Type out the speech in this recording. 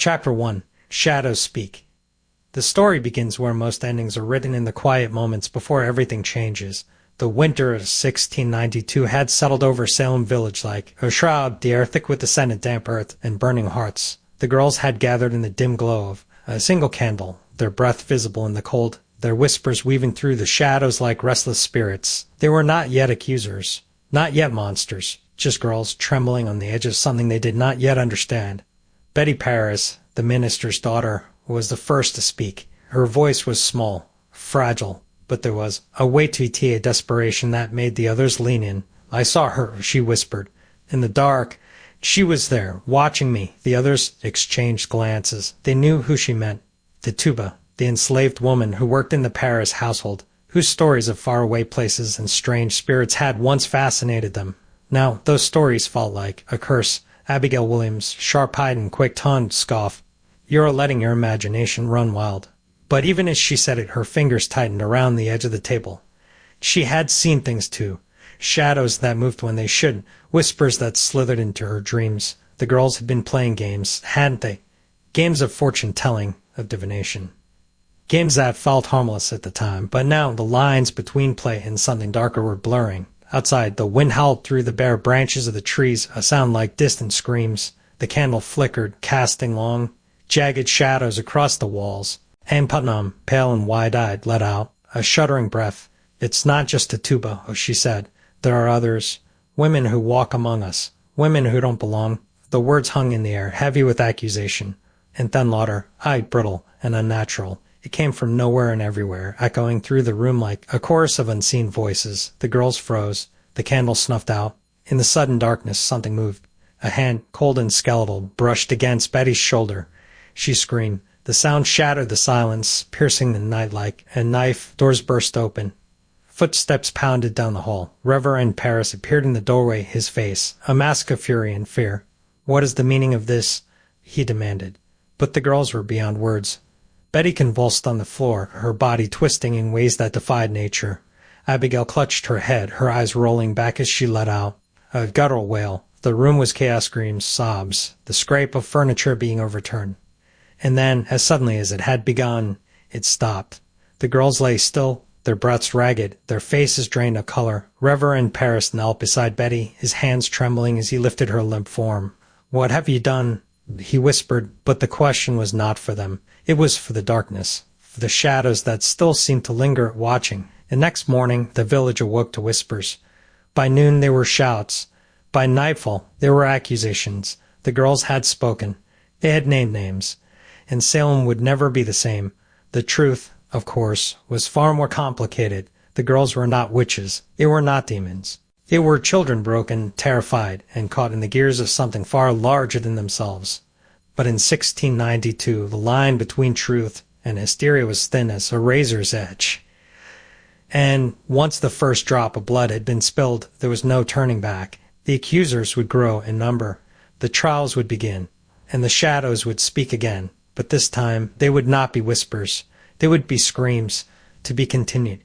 Chapter 1. Shadows Speak. The story begins where most endings are written in the quiet moments before everything changes. The winter of 1692 had settled over Salem village like a shroud, the air thick with the scent of damp earth and burning hearts. The girls had gathered in the dim glow of a single candle, their breath visible in the cold, their whispers weaving through the shadows like restless spirits. They were not yet accusers, not yet monsters, just girls trembling on the edge of something they did not yet understand. Betty Paris, the minister's daughter, was the first to speak. Her voice was small, fragile, but there was a weight to it, a desperation that made the others lean in. "I saw her," she whispered. "In the dark. She was there, watching me." The others exchanged glances. They knew who she meant. Tituba, the enslaved woman who worked in the Paris household, whose stories of faraway places and strange spirits had once fascinated them. Now those stories felt like a curse. Abigail Williams, sharp-eyed and quick-tongued, scoffed. "You're letting your imagination run wild." But even as she said it, her fingers tightened around the edge of the table. She had seen things too. Shadows that moved when they shouldn't, whispers that slithered into her dreams. The girls had been playing games, hadn't they? Games of fortune-telling, of divination. Games that felt harmless at the time, but now the lines between play and something darker were blurring. Outside, the wind howled through the bare branches of the trees, a sound like distant screams. The candle flickered, casting long, jagged shadows across the walls. Ann Putnam, pale and wide-eyed, let out a shuddering breath. "It's not just Tituba," she said. "There are others. Women who walk among us. Women who don't belong." The words hung in the air, heavy with accusation. And then louder, brittle and unnatural. It came from nowhere and everywhere, echoing through the room like a chorus of unseen voices. The girls froze. The candle snuffed out. In the sudden darkness, something moved. A hand, cold and skeletal, brushed against Betty's shoulder. She screamed. The sound shattered the silence, piercing the night like a knife. Doors burst open. Footsteps pounded down the hall. Reverend Paris appeared in the doorway, his face a mask of fury and fear. "What is the meaning of this?" he demanded. But the girls were beyond words. Betty convulsed on the floor, her body twisting in ways that defied nature. Abigail clutched her head, her eyes rolling back as she let out a guttural wail. The room was chaos, screams, sobs, the scrape of furniture being overturned. And then, as suddenly as it had begun, it stopped. The girls lay still, their breaths ragged, their faces drained of color. Reverend Paris knelt beside Betty, his hands trembling as he lifted her limp form. "What have you done?" he whispered, but the question was not for them. It was for the darkness, for the shadows that still seemed to linger watching. And next morning, the village awoke to whispers. By noon, there were shouts. By nightfall, there were accusations. The girls had spoken. They had named names. And Salem would never be the same. The truth, of course, was far more complicated. The girls were not witches. They were not demons. They were children broken, terrified, and caught in the gears of something far larger than themselves. But in 1692, the line between truth and hysteria was thin as a razor's edge. And once the first drop of blood had been spilled, there was no turning back. The accusers would grow in number. The trials would begin, and the shadows would speak again. But this time, they would not be whispers. They would be screams, to be continued.